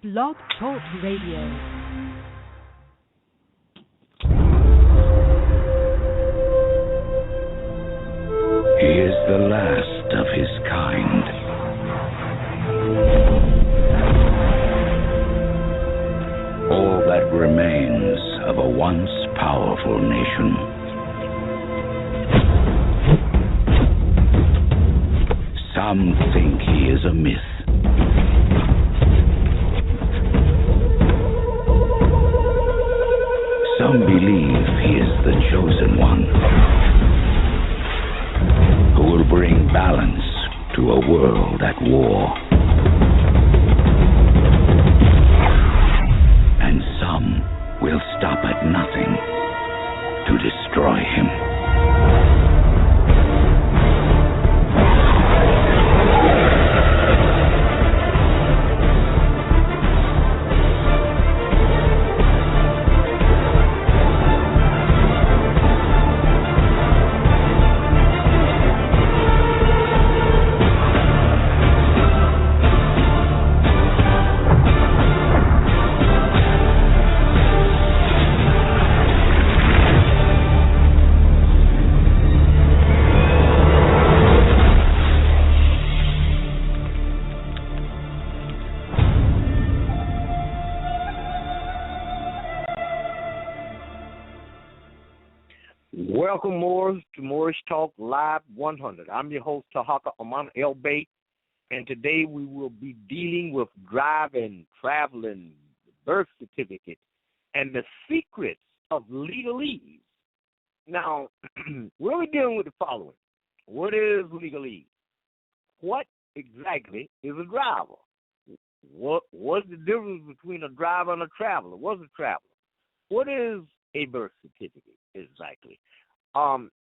Blog Talk Radio. He is the last of his kind. All that remains of a once powerful nation. Some think he is a myth. Some believe he is the chosen one, who will bring balance to a world at war. And some will stop at nothing to destroy him. Welcome, Morris, to Morris Talk Live 100. I'm your host, TARHAKA Amana El Bay, and today we will be dealing with driving, traveling, birth certificates, and the secrets of legalese. Now, we're dealing with the following. What is legalese? What exactly is a driver? What's the difference between a driver and a traveler? What's a traveler? What is a birth certificate exactly?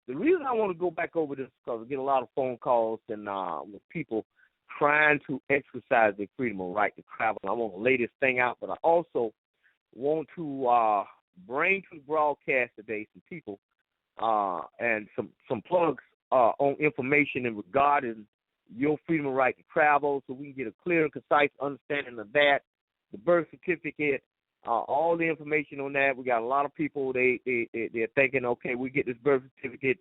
The reason I want to go back over this is because I get a lot of phone calls and with people trying to exercise their freedom of right to travel. I want to lay this thing out, but I also want to bring to the broadcast today some people and some plugs on information in regarding your freedom of right to travel, so we can get a clear and concise understanding of that, the birth certificate, all the information on that. We got a lot of people, they're thinking, okay, we get this birth certificate,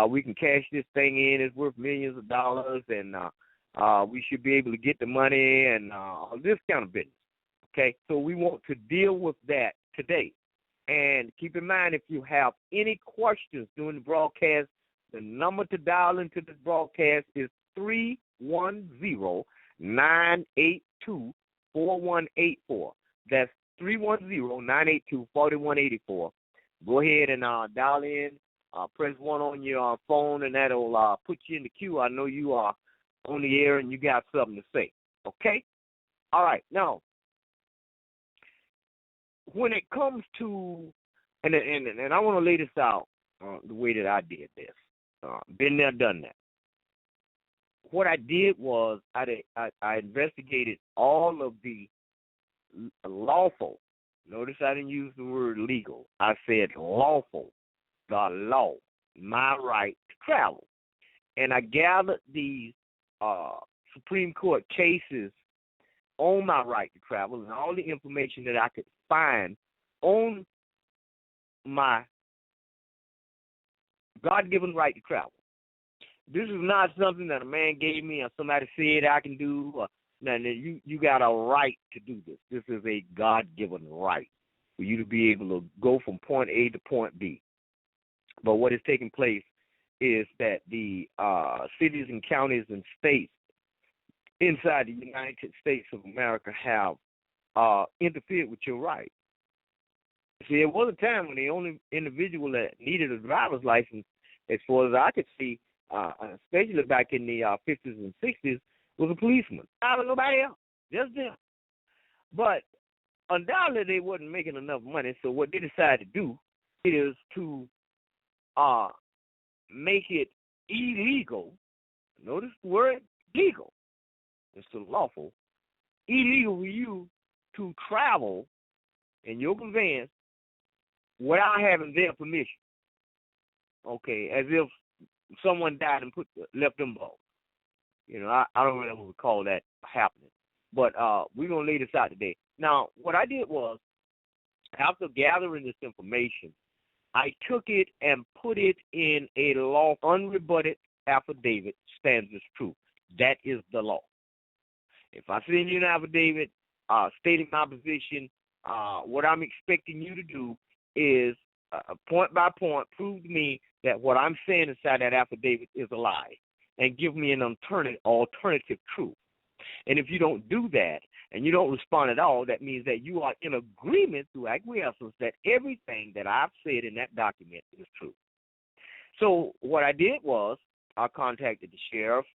we can cash this thing in, it's worth millions of dollars, and we should be able to get the money and all this kind of business. Okay, so we want to deal with that today. And keep in mind, if you have any questions during the broadcast, the number to dial into this broadcast is 310-982-4184. That's 310-982-4184. Go ahead and dial in, press 1 on your phone, and that'll put you in the queue. I know you are on the air and you got something to say. Okay? All right. Now, when it comes to, and I want to lay this out the way that I did this. Been there, done that. What I did was I investigated all of the lawful. Notice I didn't use the word legal. I said lawful, the law, my right to travel. And I gathered these Supreme Court cases on my right to travel and all the information that I could find on my God-given right to travel. This is not something that a man gave me or somebody said I can do. Now, you got a right to do this. This is a God-given right for you to be able to go from point A to point B. But what is taking place is that the cities and counties and states inside the United States of America have interfered with your right. See, there was a time when the only individual that needed a driver's license, as far as I could see, especially back in the 50s and 60s, was a policeman. Not nobody else, just them. But undoubtedly they wasn't making enough money, so what they decided to do is to make it illegal. Notice the word legal. It's still lawful. Illegal for you to travel in your conveyance without having their permission. Okay, as if someone died and left them both. You know, I don't really recall that happening. But we're going to lay this out today. Now, what I did was, after gathering this information, I took it and put it in a law unrebutted affidavit stands as true. That is the law. If I send you an affidavit stating my position, what I'm expecting you to do is point by point prove to me that what I'm saying inside that affidavit is a lie and give me an alternative truth. And if you don't do that and you don't respond at all, that means that you are in agreement through acquiescence that everything that I've said in that document is true. So what I did was I contacted the sheriff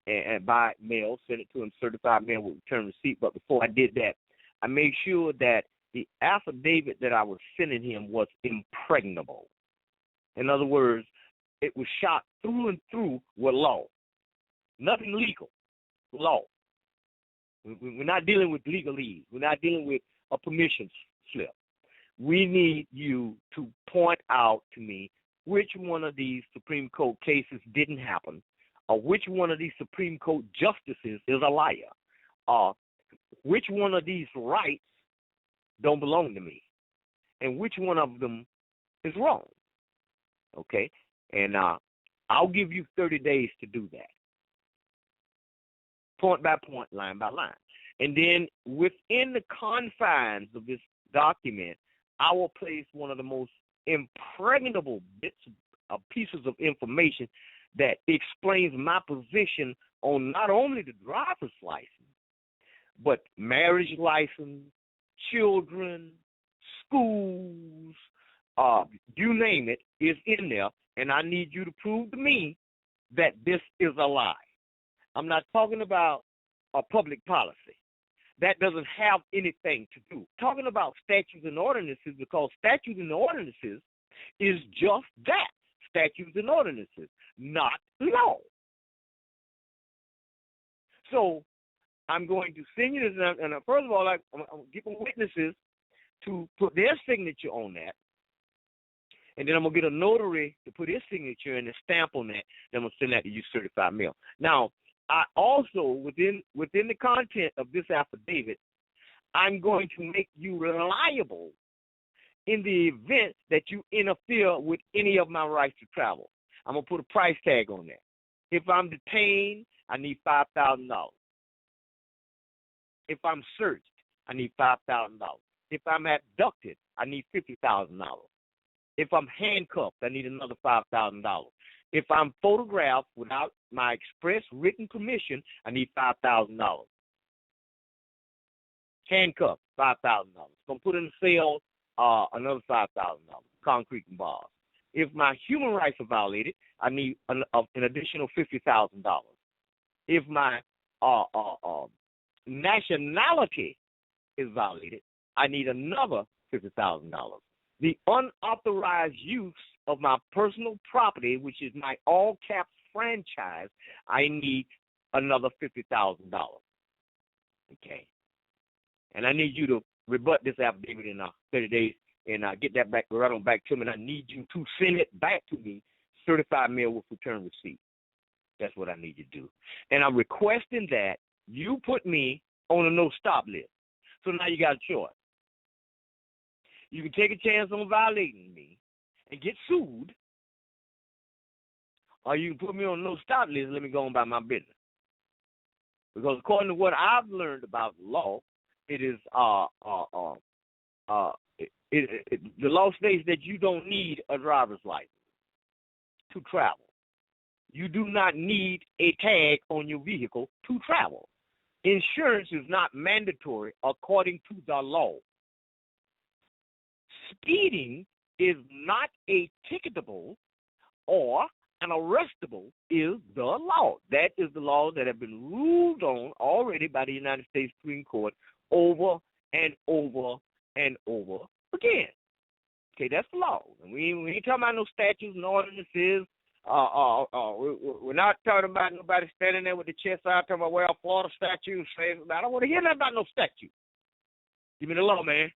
and by mail, sent it to him, certified mail with return receipt. But before I did that, I made sure that the affidavit that I was sending him was impregnable. In other words, it was shot through and through with law. Nothing legal, law. We're not dealing with legalese. We're not dealing with a permission slip. We need you to point out to me which one of these Supreme Court cases didn't happen, or which one of these Supreme Court justices is a liar, or which one of these rights don't belong to me, and which one of them is wrong. Okay? And I'll give you 30 days to do that, point by point, line by line. And then within the confines of this document, I will place one of the most impregnable pieces of information that explains my position on not only the driver's license, but marriage license, children, schools, you name it, is in there. And I need you to prove to me that this is a lie. I'm not talking about a public policy. That doesn't have anything to do. Talking about statutes and ordinances, because statutes and ordinances is just that, statutes and ordinances, not law. So I'm going to send you this, and first of all, I'm giving witnesses to put their signature on that, and then I'm going to get a notary to put his signature and a stamp on that, then I'm going to send that to you certified mail. Now, I also, within the content of this affidavit, I'm going to make you reliable in the event that you interfere with any of my rights to travel. I'm going to put a price tag on that. If I'm detained, I need $5,000. If I'm searched, I need $5,000. If I'm abducted, I need $50,000. If I'm handcuffed, I need another $5,000. If I'm photographed without my express written permission, I need $5,000. Handcuffed, $5,000. If I'm put in a cell, another $5,000, concrete and bars. If my human rights are violated, I need an additional $50,000. If my nationality is violated, I need another $50,000. The unauthorized use of my personal property, which is my all caps franchise, I need another $50,000. Okay. And I need you to rebut this affidavit in 30 days and get that back right on back to me. And I need you to send it back to me, certified mail with return receipt. That's what I need you to do. And I'm requesting that you put me on a no-stop list. So now you got a choice. You can take a chance on violating me and get sued, or you can put me on a no-stop list and let me go on about my business. Because according to what I've learned about law, it is the law states that you don't need a driver's license to travel. You do not need a tag on your vehicle to travel. Insurance is not mandatory according to the law. Speeding is not a ticketable or an arrestable is the law. That is the law that have been ruled on already by the United States Supreme Court over and over and over again. Okay, that's the law. And we ain't talking about no statutes and ordinances. We're not talking about nobody standing there with the chest out talking about, well, Florida statute says. I don't want to hear nothing about no statute. Give me the law, man.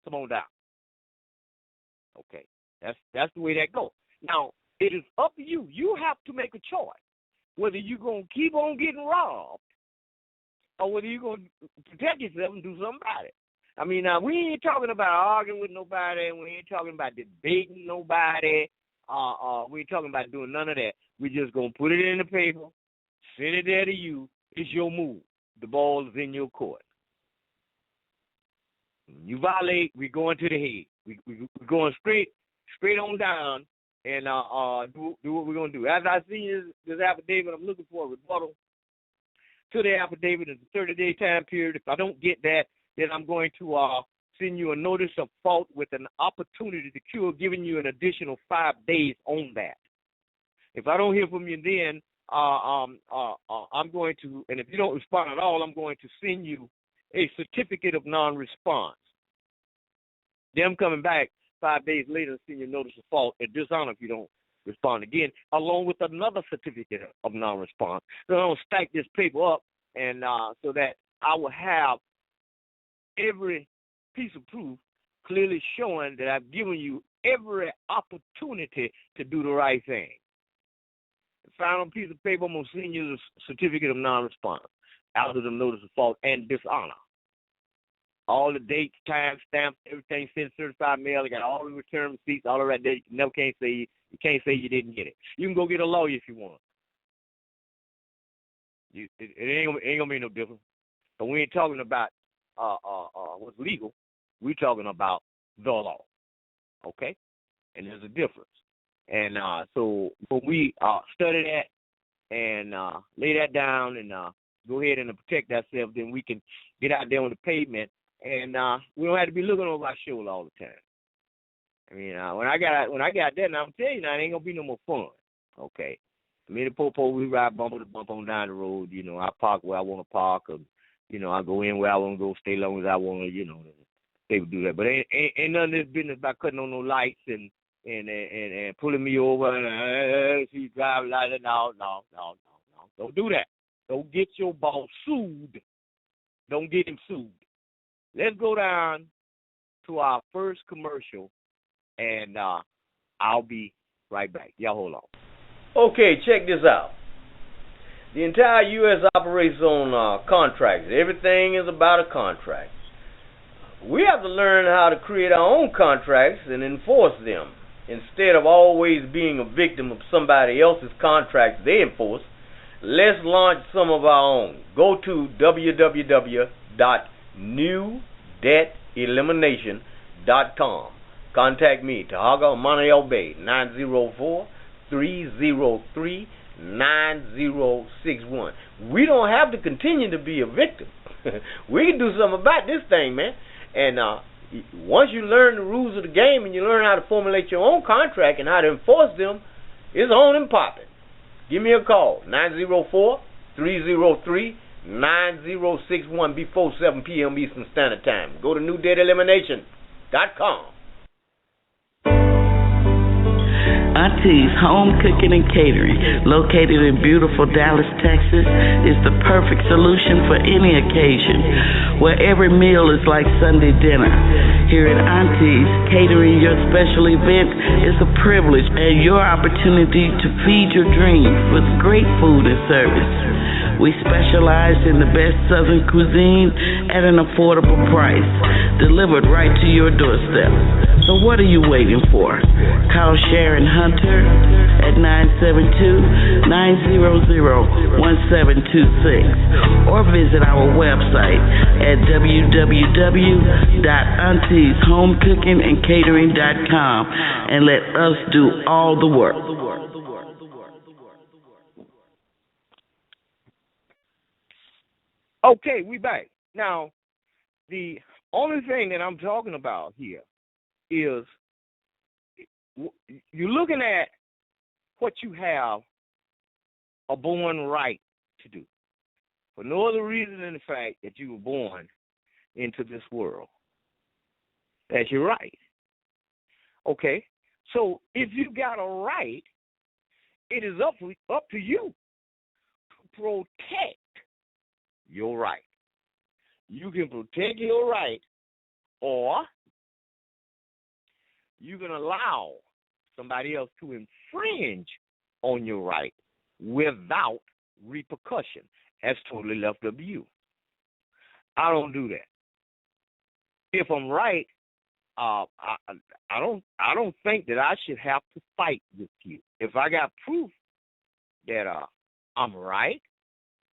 Come on down. Okay, that's the way that goes. Now, it is up to you. You have to make a choice whether you're going to keep on getting robbed or whether you're going to protect yourself and do something about it. I mean, we ain't talking about arguing with nobody. We ain't talking about debating nobody. We ain't talking about doing none of that. We just going to put it in the paper, send it there to you. It's your move. The ball is in your court. You violate, we going to the head. We're going straight on down and do what we're going to do. As I see this affidavit, I'm looking for a rebuttal to the affidavit in the 30-day time period. If I don't get that, then I'm going to send you a notice of fault with an opportunity to cure, giving you an additional 5 days on that. If I don't hear from you then, I'm going to, and if you don't respond at all, I'm going to send you a certificate of non-response. Them coming back 5 days later and send you a notice of fault and dishonor if you don't respond again, along with another certificate of non-response. So I'm going to stack this paper up and so that I will have every piece of proof clearly showing that I've given you every opportunity to do the right thing. The final piece of paper, I'm going to send you the certificate of non-response, after the notice of fault and dishonor. All the dates, time stamps, everything sent certified mail. I got all the return receipts, all of that. You never can't say you didn't get it. You can go get a lawyer if you want. It ain't gonna be no difference. But we ain't talking about what's legal. We're talking about the law. Okay? And there's a difference. And so when we study that and lay that down and go ahead and protect ourselves, then we can get out there on the pavement and we don't have to be looking over our shoulder all the time. I mean, when I got there, now I'm telling you, now it ain't gonna be no more fun. Okay, me and the popo, we ride bumper to bumper on down the road. You know, I park where I want to park, or you know, I go in where I want to go, stay long as I want to. You know, they would do that. But ain't none of this business about cutting on no lights and pulling me over and see drive like that. No, don't do that. Don't get your boss sued. Don't get him sued. Let's go down to our first commercial, and I'll be right back. Y'all hold on. Okay, check this out. The entire U.S. operates on contracts. Everything is about a contract. We have to learn how to create our own contracts and enforce them instead of always being a victim of somebody else's contracts they enforce. Let's launch some of our own. Go to www.newdebtelimination.com. Contact me, TARHAKA, Monterey Bay, 904-303-9061. We don't have to continue to be a victim. We can do something about this thing, man. And once you learn the rules of the game and you learn how to formulate your own contract and how to enforce them, it's on and popping. Give me a call, 904-303-9061 before 7 p.m. Eastern Standard Time. Go to newdebtelimination.com. Auntie's Home Cooking and Catering, located in beautiful Dallas, Texas, is the perfect solution for any occasion, where every meal is like Sunday dinner. Here at Auntie's, catering your special event is a privilege and your opportunity to feed your dreams with great food and service. We specialize in the best Southern cuisine at an affordable price, delivered right to your doorstep. So what are you waiting for? Call Sharon Hunter at 972-900-1726 or visit our website at www.auntieshomecookingandcatering.com and let us do all the work. Okay, we back. Now, the only thing that I'm talking about here is you're looking at what you have a born right to do, for no other reason than the fact that you were born into this world. That's your right. Okay, so if you got a right, it is up to you to protect your right. You can protect your right, or you can allow somebody else to infringe on your right without repercussion. That's totally left up to you. I don't do that. If I'm right, I don't think that I should have to fight with you. If I got proof that I'm right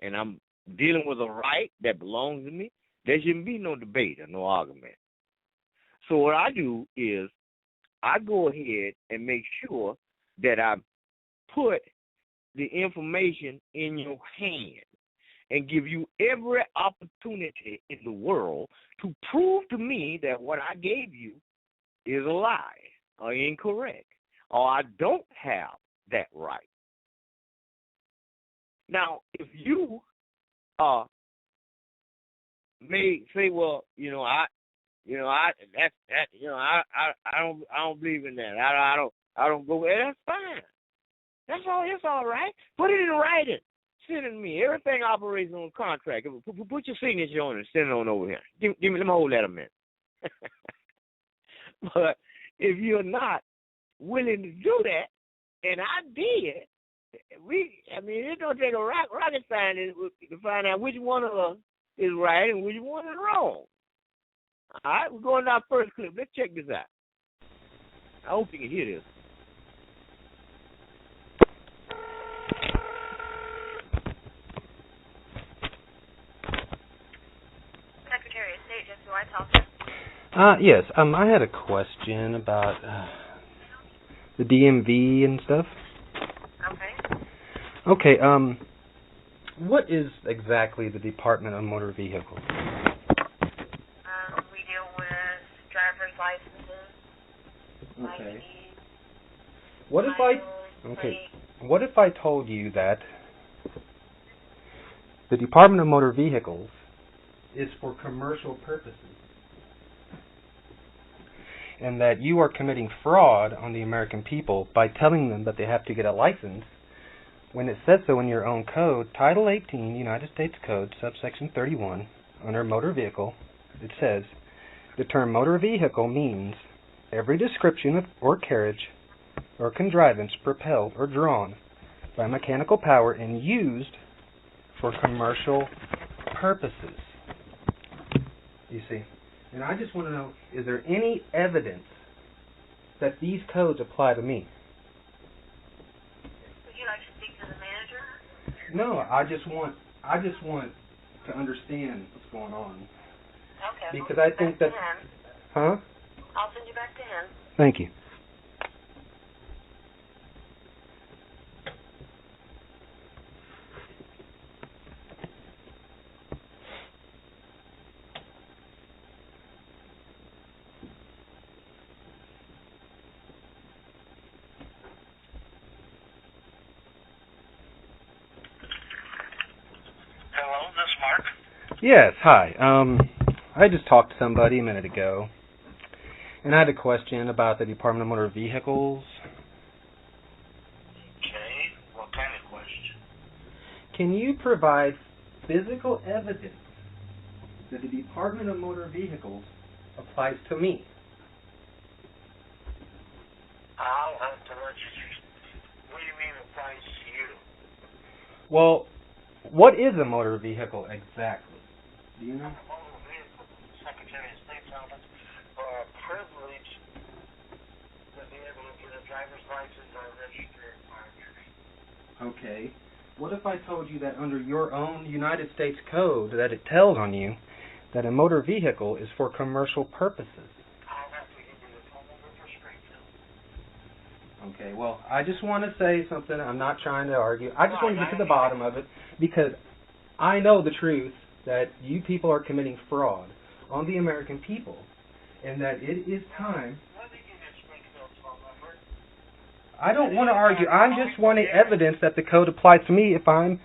and I'm dealing with a right that belongs to me, there shouldn't be no debate or no argument. So what I do is I go ahead and make sure that I put the information in your hand and give you every opportunity in the world to prove to me that what I gave you is a lie or incorrect, or I don't have that right. Now, if you may say, well, I don't believe in that. I don't go. That's fine. That's all. It's all right. Put it in writing. Send it to me. Everything operates on contract. Put your signature on it and send it on over here. Let me hold that a minute. But if you're not willing to do that, and I did, it don't take a rocket scientist to find out which one of us is right and which one is wrong. All right, we're going to our first clip. Let's check this out. I hope you can hear this. Secretary of State, Jesse White, talk to. Yes. I had a question about the DMV and stuff. Okay. Okay. What is exactly the Department of Motor Vehicles? We deal with driver's licenses. Okay. IDs, What if I told you that the Department of Motor Vehicles is for commercial purposes, and that you are committing fraud on the American people by telling them that they have to get a license when it says so in your own code, Title 18, United States Code, subsection 31, under motor vehicle, it says, the term motor vehicle means every description of or carriage or contrivance propelled or drawn by mechanical power and used for commercial purposes. You see? And I just want to know, is there any evidence that these codes apply to me? Would you like to speak to the manager? No, I just want to understand what's going on. Okay. Because I think that... Huh? I'll send you back to him. Thank you. Hello, this is Mark. Yes, hi. I just talked to somebody a minute ago, and I had a question about the Department of Motor Vehicles. Okay, what kind of question? Can you provide physical evidence that the Department of Motor Vehicles applies to me? I'll have to let you... What do you mean applies to you? Well, what is a motor vehicle exactly? Do you know? A motor vehicle, Secretary of State's office, for a privilege to be able to get a driver's license or register a car in your name. Okay. What if I told you that under your own United States Code that it tells on you that a motor vehicle is for commercial purposes? I'll have to give you the phone number for Springfield. Okay, well, I just want to say something. I'm not trying to argue. I just want to get to the bottom of it because I know the truth that you people are committing fraud on the American people and that it is time. Let me give you Springfield's phone number. I don't want to argue. I'm just wanting evidence that the code applies to me if I'm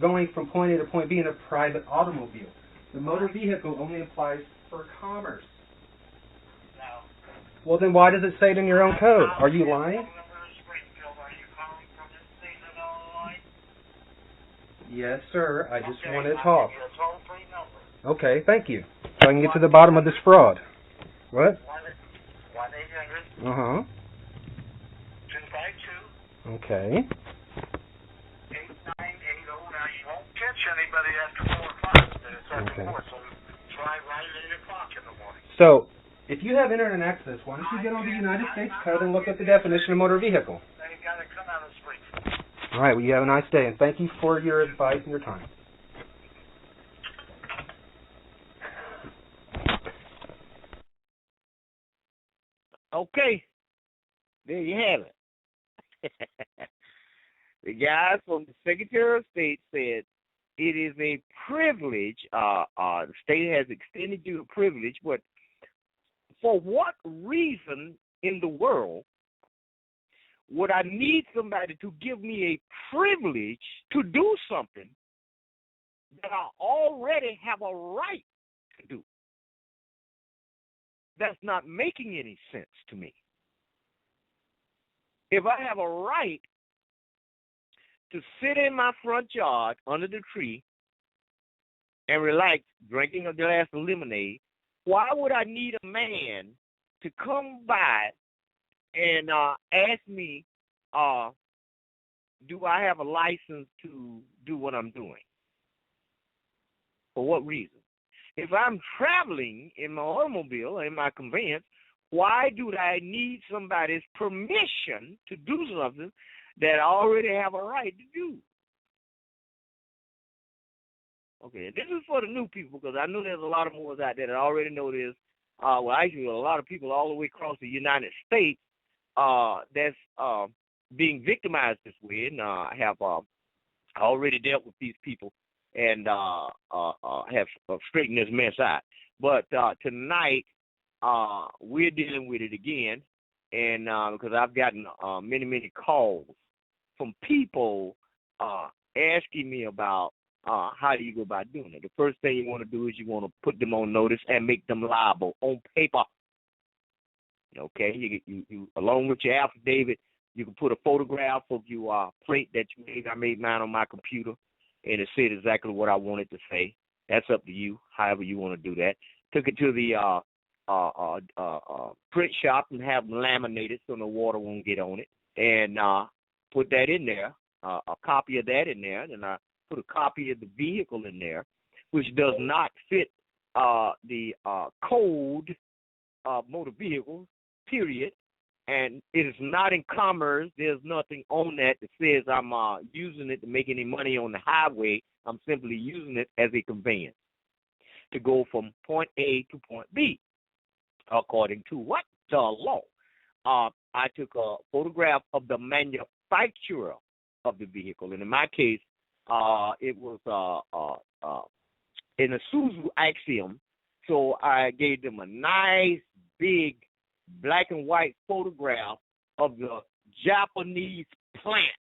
going from point A to point B in a private automobile. The motor vehicle only applies for commerce. No. Well, then why does it say it in your own code? Are you lying? Phone number is Springfield. Are you calling from this station on the line? Yes, sir. I just Okay, wanted to I'll talk. give you a toll-free number. Okay, thank you. So I can get to the bottom of this fraud. What? 1-800-252. Uh-huh. Okay. 8980. Now, you won't catch anybody after 4 o'clock. And it starts Okay. at 4, so try right at 8 o'clock in the morning. So, if you have internet access, why don't you get on the United States Code and look at the definition of motor vehicle? They got to come out of Springfield. All right, well, you have a nice day, and thank you for your advice and your time. Okay, there you have it. The guy from the Secretary of State said it is a privilege. The state has extended you a privilege, but for what reason in the world would I need somebody to give me a privilege to do something that I already have a right to do? That's not making any sense to me. If I have a right to sit in my front yard under the tree and relax, drinking a glass of lemonade, why would I need a man to come by and ask me, do I have a license to do what I'm doing? For what reason? If I'm traveling in my automobile, in my conveyance, why do I need somebody's permission to do something that I already have a right to do? Okay, this is for the new people, because I know there's a lot of more out there that already know this. Well, actually, a lot of people all the way across the United States that's being victimized this way, and I have already dealt with these people and have straightened this mess out. But tonight, we're dealing with it again, and because I've gotten many calls from people asking me about how do you go about doing it. The first thing you want to do is you want to put them on notice and make them liable on paper. Okay, you along with your affidavit, you can put a photograph of your plate that you made. I made mine on my computer, and it said exactly what I wanted to say. That's up to you, however you want to do that. Took it to the print shop and have them laminated so no water won't get on it, and put that in there, a copy of that in there, and I put a copy of the vehicle in there, which does not fit the code of motor vehicles, period. And it is not in commerce. There's nothing on that says I'm using it to make any money on the highway. I'm simply using it as a conveyance to go from point A to point B, according to what? The law. I took a photograph of the manufacturer of the vehicle, and in my case, it was in a Isuzu Axiom. So I gave them a nice big black and white photograph of the Japanese plant